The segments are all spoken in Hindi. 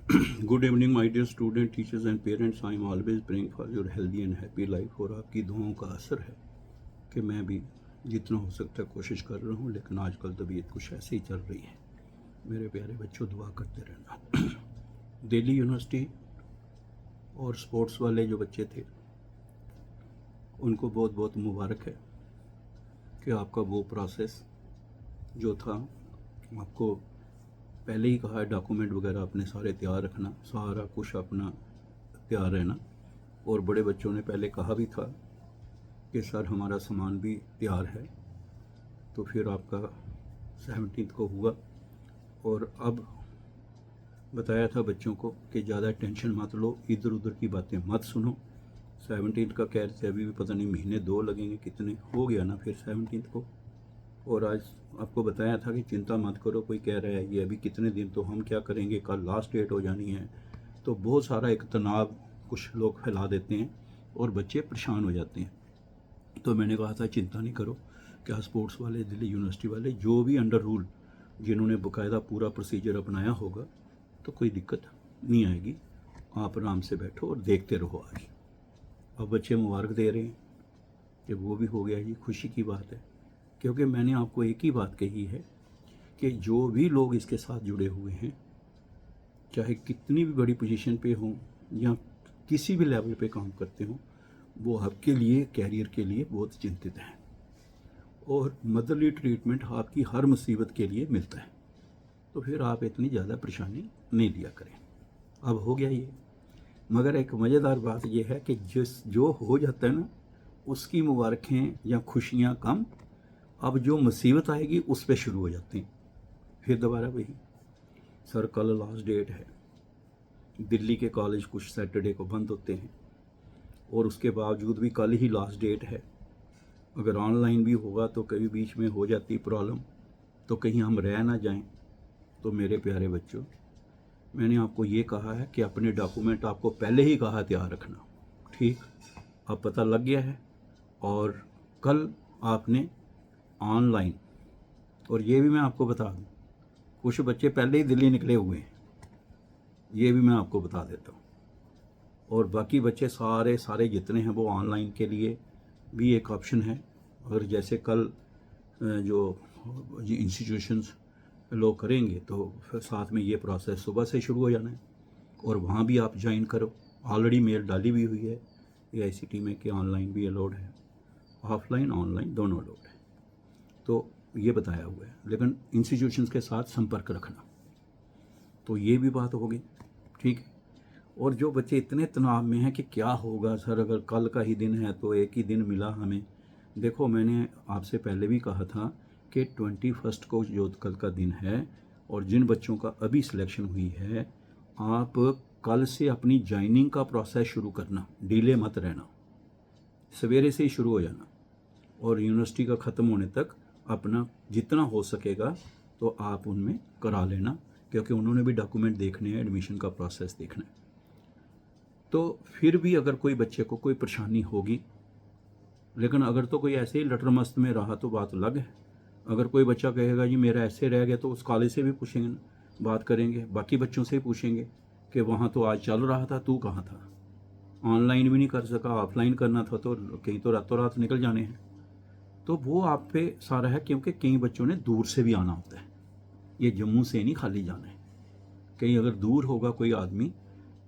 Good evening my dear student, teachers and parents. I am always praying for your healthy and happy life. और आपकी दुआओं का असर है कि मैं भी जितना हो सकता है कोशिश कर रहा हूँ, लेकिन आजकल तबीयत कुछ ऐसे ही चल रही है। मेरे प्यारे बच्चों, दुआ करते रहना। दिल्ली यूनिवर्सिटी और स्पोर्ट्स वाले जो बच्चे थे उनको बहुत बहुत मुबारक है कि आपका वो प्रोसेस जो था, आपको पहले ही कहा है डॉक्यूमेंट वगैरह अपने सारे तैयार रखना, सारा कुछ अपना तैयार रहना। और बड़े बच्चों ने पहले कहा भी था कि सर हमारा सामान भी तैयार है। तो फिर आपका 17 को हुआ। और अब बताया था बच्चों को कि ज़्यादा टेंशन मत लो, इधर उधर की बातें मत सुनो। 17 का कह रहे थे, अभी भी पता नहीं महीने 2 लगेंगे, कितने हो गया ना फिर 17 को। और आज आपको बताया था कि चिंता मत करो, कोई कह रहा है ये अभी कितने दिन, तो हम क्या करेंगे, कल लास्ट डेट हो जानी है। तो बहुत सारा एक तनाव कुछ लोग फैला देते हैं और बच्चे परेशान हो जाते हैं। तो मैंने कहा था चिंता नहीं करो, क्या स्पोर्ट्स वाले, दिल्ली यूनिवर्सिटी वाले, जो भी अंडर रूल जिन्होंने बाकायदा पूरा प्रोसीजर अपनाया होगा, तो कोई दिक्कत नहीं आएगी। आप आराम से बैठो और देखते रहो। आज अब बच्चे मुबारक दे रहे हैं कि वो भी हो गया, ये खुशी की बात है। क्योंकि मैंने आपको एक ही बात कही है कि जो भी लोग इसके साथ जुड़े हुए हैं, चाहे कितनी भी बड़ी पोजीशन पे हों या किसी भी लेवल पे काम करते हों, वो आपके लिए, कैरियर के लिए बहुत चिंतित हैं। और मदरली ट्रीटमेंट आपकी हर मुसीबत के लिए मिलता है। तो फिर आप इतनी ज़्यादा परेशानी नहीं लिया करें। अब हो गया ये। मगर एक मज़ेदार बात यह है कि जो हो जाता है ना, उसकी मुबारकें या खुशियाँ कम, अब जो मुसीबत आएगी उस पर शुरू हो जाते हैं। फिर दोबारा वही, सर कल लास्ट डेट है। दिल्ली के कॉलेज कुछ सैटरडे को बंद होते हैं और उसके बावजूद भी कल ही लास्ट डेट है। अगर ऑनलाइन भी होगा तो कभी बीच में हो जाती प्रॉब्लम, तो कहीं हम रह ना जाएं। तो मेरे प्यारे बच्चों, मैंने आपको ये कहा है कि अपने डॉक्यूमेंट आपको पहले ही कहा तैयार रखना। ठीक, अब पता लग गया है। और कल आपने ऑनलाइन, और ये भी मैं आपको बता दूं, कुछ बच्चे पहले ही दिल्ली निकले हुए हैं, ये भी मैं आपको बता देता हूँ। और बाकी बच्चे सारे जितने हैं वो ऑनलाइन के लिए भी एक ऑप्शन है। और जैसे कल जो इंस्टीट्यूशंस लोग करेंगे तो फिर साथ में ये प्रोसेस सुबह से शुरू हो जाना है और वहाँ भी आप ज्वाइन करो। ऑलरेडी मेल डाली भी हुई है AICTE में कि ऑनलाइन भी अलाउड है, ऑफलाइन ऑनलाइन दोनों अलाउड है। तो ये बताया हुआ है, लेकिन इंस्टीट्यूशंस के साथ संपर्क रखना। तो ये भी बात होगी, ठीक है। और जो बच्चे इतने तनाव में हैं कि क्या होगा सर, अगर कल का ही दिन है तो एक ही दिन मिला हमें। देखो, मैंने आपसे पहले भी कहा था कि 21 को जो कल का दिन है, और जिन बच्चों का अभी सिलेक्शन हुई है, आप कल से अपनी ज्वाइनिंग का प्रोसेस शुरू करना, डिले मत रहना, सवेरे से ही शुरू हो जाना और यूनिवर्सिटी का ख़त्म होने तक अपना जितना हो सकेगा तो आप उनमें करा लेना, क्योंकि उन्होंने भी डॉक्यूमेंट देखने हैं, एडमिशन का प्रोसेस देखना है। तो फिर भी अगर कोई बच्चे को कोई परेशानी होगी, लेकिन अगर तो कोई ऐसे ही लटर मस्त में रहा तो बात अलग है। अगर कोई बच्चा कहेगा जी मेरा ऐसे रह गया, तो उस कॉलेज से भी पूछेंगे, बात करेंगे, बाकी बच्चों से पूछेंगे कि वहाँ तो आज चल रहा था, तू कहाँ था, ऑनलाइन भी नहीं कर सका, ऑफलाइन करना था, तो कहीं तो रातों रात निकल जाने हैं। तो वो आप पे सारा है, क्योंकि कई बच्चों ने दूर से भी आना होता है, ये जम्मू से नहीं खाली जाना है। कहीं अगर दूर होगा कोई आदमी,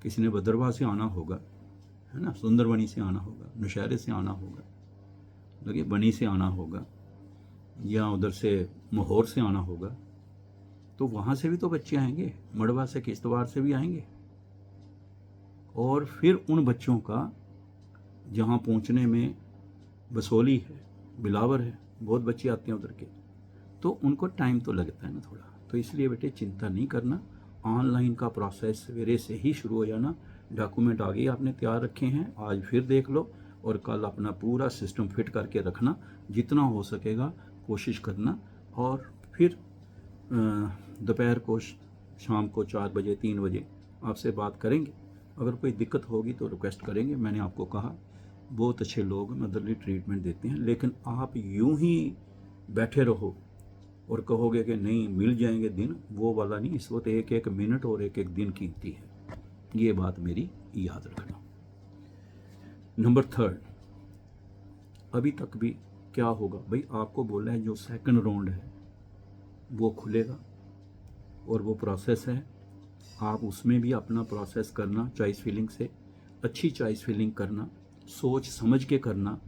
किसी ने भद्रवाह से आना होगा, है ना, सुंदरबनी से आना होगा, नौशहरे से आना होगा, लगे बनी से आना होगा, या उधर से मोहर से आना होगा, तो वहाँ से भी तो बच्चे आएंगे, मड़वा से, किश्तवाड़ से भी आएंगे। और फिर उन बच्चों का जहाँ पहुँचने में बसोली है, बिलावर है, बहुत बच्चे आते हैं उधर के, तो उनको टाइम तो लगता है ना थोड़ा। तो इसलिए बेटे चिंता नहीं करना, ऑनलाइन का प्रोसेस सवेरे से ही शुरू हो जाना। डॉक्यूमेंट आगे आपने तैयार रखे हैं, आज फिर देख लो और कल अपना पूरा सिस्टम फिट करके रखना, जितना हो सकेगा कोशिश करना। और फिर दोपहर को, शाम को 4 बजे 3 बजे आपसे बात करेंगे। अगर कोई दिक्कत होगी तो रिक्वेस्ट करेंगे। मैंने आपको कहा बहुत अच्छे लोग मदरली ट्रीटमेंट देते हैं, लेकिन आप यूं ही बैठे रहो और कहोगे कि नहीं मिल जाएंगे दिन, वो वाला नहीं। इस वक्त एक एक मिनट और एक एक दिन कीमती है, ये बात मेरी याद रखना। नंबर थर्ड, अभी तक भी क्या होगा भाई, आपको बोला है जो सेकंड राउंड है वो खुलेगा और वो प्रोसेस है, आप उसमें भी अपना प्रोसेस करना, चॉइस फिलिंग से अच्छी चॉइस फिलिंग करना, सोच समझ के करना।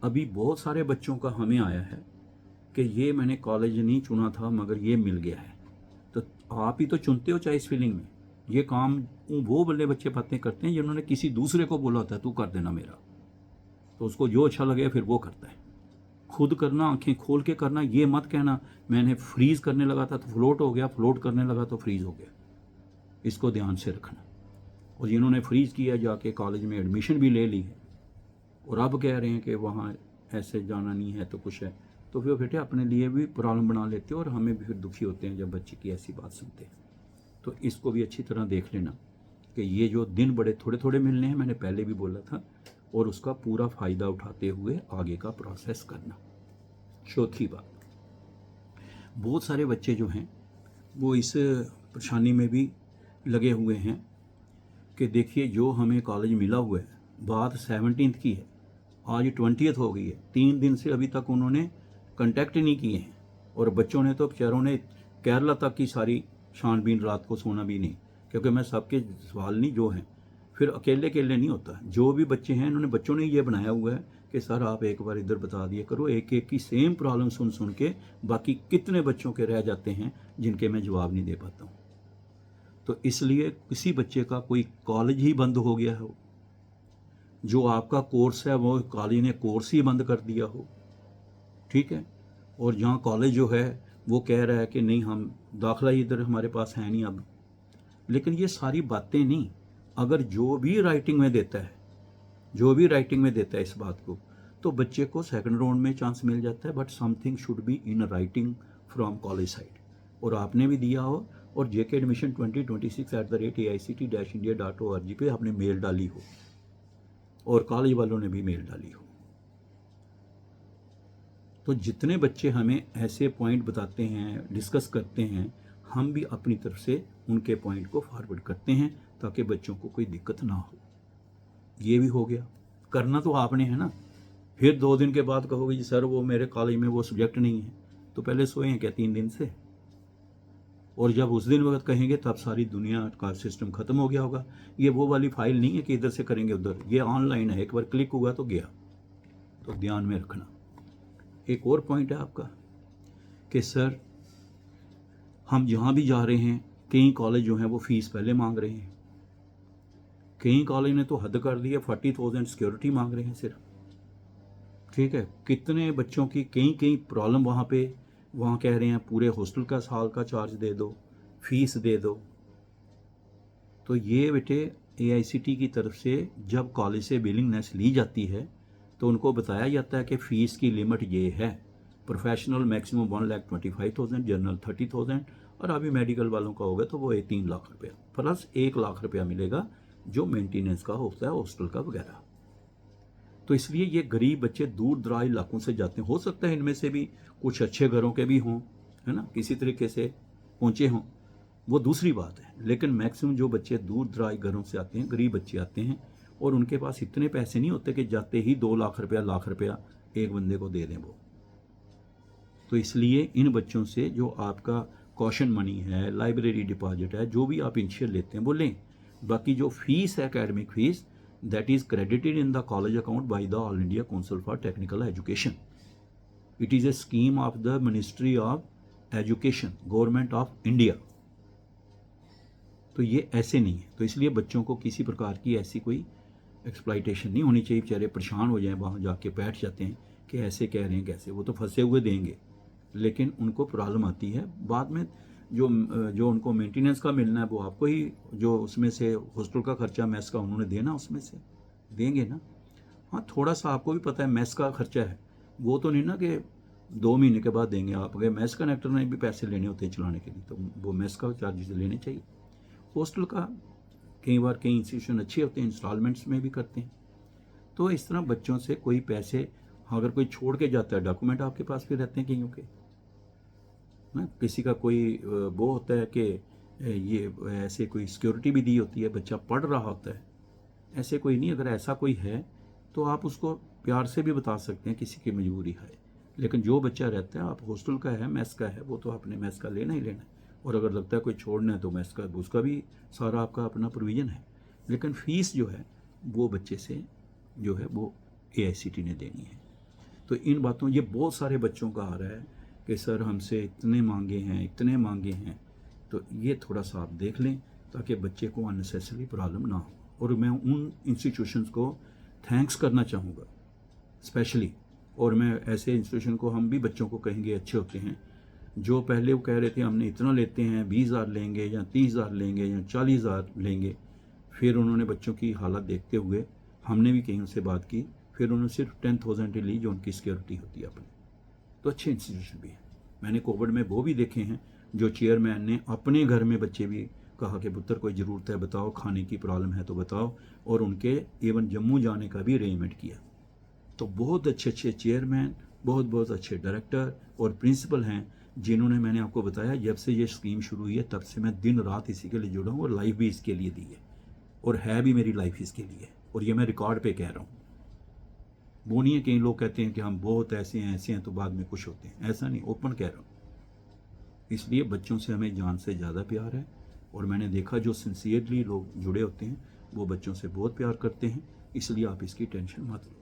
अभी बहुत सारे बच्चों का हमें आया है कि ये मैंने कॉलेज नहीं चुना था मगर ये मिल गया है, तो आप ही तो चुनते हो चॉइस फिलिंग में। ये काम वो बल्ले बच्चे बातें करते हैं जिन्होंने किसी दूसरे को बोला था तू कर देना मेरा, तो उसको जो अच्छा लगे फिर वो करता है। खुद करना, आंखें खोल के करना, ये मत कहना मैंने फ्रीज करने लगा था तो फ्लोट हो गया, फ्लोट करने लगा तो फ्रीज हो गया। इसको ध्यान से रखना। और जिन्होंने फ्रीज किया जाके कॉलेज में एडमिशन भी ले ली है और अब कह रहे हैं कि वहाँ ऐसे जाना नहीं है तो कुछ है, तो फिर बेटे अपने लिए भी प्रॉब्लम बना लेते हो और हमें भी फिर दुखी होते हैं जब बच्चे की ऐसी बात सुनते हैं। तो इसको भी अच्छी तरह देख लेना कि ये जो दिन बड़े थोड़े थोड़े मिलने हैं, मैंने पहले भी बोला था, और उसका पूरा फ़ायदा उठाते हुए आगे का प्रोसेस करना। चौथी बात, बहुत सारे बच्चे जो हैं वो इस परेशानी में भी लगे हुए हैं कि देखिए जो हमें कॉलेज मिला हुआ है, बात 17 की है, आज 20 हो गई है, 3 दिन से अभी तक उन्होंने कांटेक्ट नहीं किए हैं। और बच्चों ने तो बेचारों ने केरला तक की सारी छानबीन, रात को सोना भी नहीं, क्योंकि मैं सबके सवाल नहीं जो हैं, फिर अकेले अकेले नहीं होता। जो भी बच्चे हैं इन्होंने बच्चों ने ये बनाया हुआ है कि सर आप एक बार इधर बता दिया करो, एक एक की सेम प्रॉब्लम सुन सुन के बाकी कितने बच्चों के रह जाते हैं जिनके मैं जवाब नहीं दे पाता हूँ। तो इसलिए किसी बच्चे का कोई कॉलेज ही बंद हो गया हो, जो आपका कोर्स है वो कॉलेज ने कोर्स ही बंद कर दिया हो, ठीक है, और जहाँ कॉलेज जो है वो कह रहा है कि नहीं हम दाखिला ही इधर हमारे पास है नहीं अब। लेकिन ये सारी बातें नहीं, अगर जो भी राइटिंग में देता है, जो भी राइटिंग में देता है इस बात को, तो बच्चे को सेकंड राउंड में चांस मिल जाता है, but something should be in writing from college side. और आपने भी दिया हो और जेके एडमिशन 2026@aict-india.org पे आपने मेल डाली हो और कॉलेज वालों ने भी मेल डाली हो। तो जितने बच्चे हमें ऐसे पॉइंट बताते हैं, डिस्कस करते हैं, हम भी अपनी तरफ से उनके पॉइंट को फॉरवर्ड करते हैं ताकि बच्चों को कोई दिक्कत ना हो। ये भी हो गया, करना तो आपने है ना। फिर 2 दिन के बाद कहोगे जी सर वो मेरे कॉलेज में वो सब्जेक्ट नहीं है, तो पहले सोए हैं क्या 3 दिन से? और जब उस दिन वक्त कहेंगे तब सारी दुनिया का सिस्टम ख़त्म हो गया होगा। ये वो वाली फाइल नहीं है कि इधर से करेंगे उधर, ये ऑनलाइन है, एक बार क्लिक हुआ तो गया। तो ध्यान में रखना। एक और पॉइंट है आपका कि सर हम जहाँ भी जा रहे हैं, कई कॉलेज जो हैं वो फ़ीस पहले मांग रहे हैं, कई कॉलेज ने तो हद कर दी है, 40,000 सिक्योरिटी मांग रहे हैं सिर्फ, ठीक है। कितने बच्चों की कई कई प्रॉब्लम वहाँ पे, वहाँ कह रहे हैं पूरे हॉस्टल का साल का चार्ज दे दो, फीस दे दो। तो ये बेटे AICT की तरफ से जब कॉलेज से बिलिंगनेस ली जाती है तो उनको बताया जाता है कि फ़ीस की लिमिट ये है, प्रोफेशनल मैक्सिमम 1,25,000, जनरल 30,000, और अभी मेडिकल वालों का होगा तो वो 3 लाख रुपया प्लस 1 लाख रुपया मिलेगा जो मेंटेनेंस का होता है हॉस्टल का वगैरह। तो इसलिए ये गरीब बच्चे दूर दराज इलाकों से जाते हैं, हो सकता है इनमें से भी कुछ अच्छे घरों के भी हों, है ना, किसी तरीके से पहुँचे हों, वो दूसरी बात है। लेकिन मैक्सिमम जो बच्चे दूर दराज घरों से आते हैं, गरीब बच्चे आते हैं और उनके पास इतने पैसे नहीं होते कि जाते ही 2 लाख रुपया एक बंदे को दे दें वो। तो इसलिए इन बच्चों से जो आपका कॉशन मनी है, लाइब्रेरी डिपॉजिट है, जो भी आप इनिशियल लेते हैं वो लें। बाकी जो फीस है academic fees, that is credited in the college account by the All India Council for Technical Education. It is a scheme of the Ministry of Education, Government of India. तो ये ऐसे नहीं है, तो इसलिए बच्चों को किसी प्रकार की ऐसी कोई एक्सप्लाइटेशन नहीं होनी चाहिए। बेचारे परेशान हो जाएं, वहाँ जाके बैठ जाते हैं कि ऐसे कह रहे हैं कैसे, वो तो फंसे हुए देंगे, लेकिन उनको प्रॉब्लम आती है बाद में। जो उनको मेंटेनेंस का मिलना है वो आपको ही, जो उसमें से हॉस्टल का खर्चा मेस का उन्होंने देना, उसमें से देंगे ना। हाँ थोड़ा सा आपको भी पता है मेस का खर्चा है, वो तो नहीं ना कि 2 महीने के बाद देंगे। आप अगर मेस कनेक्टर ने भी पैसे लेने होते हैं चलाने के लिए तो वो मेस का चार्जेस लेने चाहिए। हॉस्टल का कई बार कई इंस्टीट्यूशन अच्छे होते हैं, इंस्टॉलमेंट्स में भी करते हैं। तो इस तरह बच्चों से कोई पैसे अगर कोई छोड़ के जाता है, डॉक्यूमेंट आपके पास भी रहते हैं कईयों के, ना किसी का कोई वो होता है कि ये ऐसे कोई सिक्योरिटी भी दी होती है, बच्चा पढ़ रहा होता है, ऐसे कोई नहीं। अगर ऐसा कोई है तो आप उसको प्यार से भी बता सकते हैं, किसी की मजबूरी है। लेकिन जो बच्चा रहता है, आप हॉस्टल का है, मेस का है, वो तो आपने मेस का लेना ही लेना है। और अगर लगता है कोई छोड़ना है तो मेस का, उसका भी सारा आपका अपना प्रोविज़न है। लेकिन फ़ीस जो है वो बच्चे से जो है वो AICTE ने देनी है। तो इन बातों, ये बहुत सारे बच्चों का आ रहा है कि सर हमसे इतने मांगे हैं, इतने मांगे हैं। तो ये थोड़ा सा आप देख लें ताकि बच्चे को अननेसेसरी प्रॉब्लम ना हो। और मैं उन इंस्टीट्यूशंस को थैंक्स करना चाहूँगा स्पेशली, और मैं ऐसे इंस्टीट्यूशन को हम भी बच्चों को कहेंगे अच्छे होते हैं, जो पहले वो कह रहे थे हमने इतना लेते हैं, 20,000 लेंगे या 30,000 लेंगे या 40,000 लेंगे। फिर उन्होंने बच्चों की हालत देखते हुए, हमने भी कहीं उनसे बात की, फिर उन्होंने सिर्फ 10,000 ही ली जो उनकी सिक्योरिटी होती है अपनी। तो अच्छे इंस्टीट्यूशन भी हैं। मैंने कोविड में वो भी देखे हैं जो चेयरमैन ने अपने घर में बच्चे भी कहा कि पुत्र कोई ज़रूरत है बताओ, खाने की प्रॉब्लम है तो बताओ, और उनके इवन जम्मू जाने का भी अरेंजमेंट किया। तो बहुत अच्छे अच्छे चेयरमैन, बहुत बहुत अच्छे डायरेक्टर और प्रिंसिपल हैं जिन्होंने, मैंने आपको बताया जब से ये स्कीम शुरू हुई है तब से मैं दिन रात इसी के लिए जुड़ा हूँ, और लाइफ भी इसके लिए दी है, और है भी मेरी लाइफ इसके लिए। और ये मैं रिकॉर्ड पे कह रहा हूँ, वो नहीं है कई लोग कहते हैं कि हम बहुत ऐसे हैं तो बाद में खुश होते हैं, ऐसा नहीं, ओपन कह रहा हूँ। इसलिए बच्चों से हमें जान से ज़्यादा प्यार है, और मैंने देखा जो सिंसियरली लोग जुड़े होते हैं वो बच्चों से बहुत प्यार करते हैं। इसलिए आप इसकी टेंशन मत लो।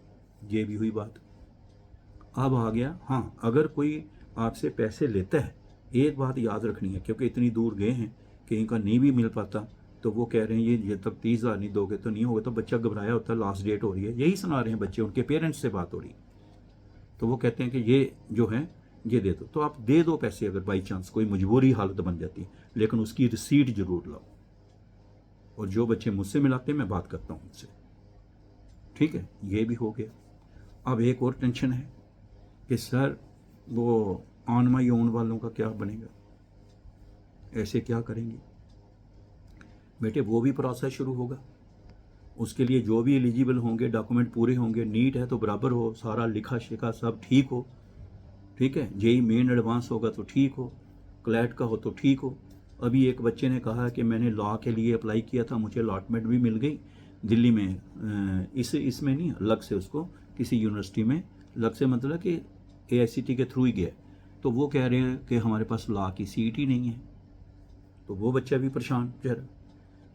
ये भी हुई बात। अब आ गया, हाँ, अगर कोई आपसे पैसे लेता है, एक बात याद रखनी है, क्योंकि इतनी दूर गए हैं, कहीं का नहीं भी मिल पाता, तो वो कह रहे हैं ये तब 30,000 नहीं दोगे तो नहीं होगा। तो बच्चा घबराया होता है, लास्ट डेट हो रही है, यही सुना रहे हैं बच्चे, उनके पेरेंट्स से बात हो रही, तो वो कहते हैं कि ये जो है ये दे दो। तो आप दे दो पैसे अगर बाई चांस कोई मजबूरी हालत बन जाती है, लेकिन उसकी रिसीट जरूर लाओ। और जो बच्चे मुझसे मिलाते हैं मैं बात करता हूँ उनसे, ठीक है। ये भी हो गया। अब एक और टेंशन है कि सर वो ऑन माई ओन वालों का क्या बनेगा, ऐसे क्या करेंगे बेटे। वो भी प्रोसेस शुरू होगा, उसके लिए जो भी एलिजिबल होंगे, डॉक्यूमेंट पूरे होंगे, नीट है तो बराबर हो, सारा लिखा शिखा सब ठीक हो, ठीक है। जेई मेन एडवांस होगा तो ठीक हो, क्लैट का हो तो ठीक हो। अभी एक बच्चे ने कहा कि मैंने लॉ के लिए अप्लाई किया था, मुझे अलॉटमेंट भी मिल गई दिल्ली में, इसमें नहीं, अलग से उसको किसी यूनिवर्सिटी में, अलग से मतलब कि AICTE के थ्रू ही गया। तो वो कह रहे हैं कि हमारे पास लॉ की सीट ही नहीं है, तो वो बच्चा भी परेशान बेचारा।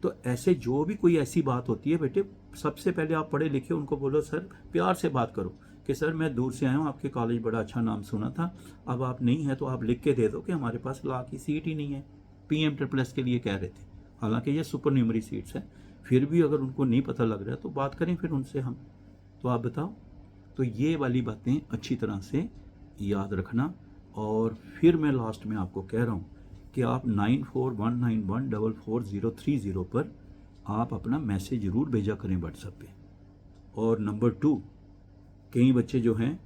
तो ऐसे जो भी कोई ऐसी बात होती है बेटे, सबसे पहले आप पढ़े लिखे, उनको बोलो सर, प्यार से बात करो कि सर मैं दूर से आया हूँ, आपके कॉलेज बड़ा अच्छा नाम सुना था, अब आप नहीं है तो आप लिख के दे दो कि हमारे पास लॉ की सीट ही नहीं है। PM++ के लिए कह रहे थे, हालांकि ये सुपर न्यूमरी सीट्स हैं, फिर भी अगर उनको नहीं पता लग रहा है तो बात करें फिर उनसे हम, तो आप बताओ। तो ये वाली बातें अच्छी तरह से याद रखना। और फिर मैं लास्ट में आपको कह रहा हूँ कि आप 9419144030 पर आप अपना मैसेज ज़रूर भेजा करें व्हाट्सएप पे। और नंबर 2, कई बच्चे जो हैं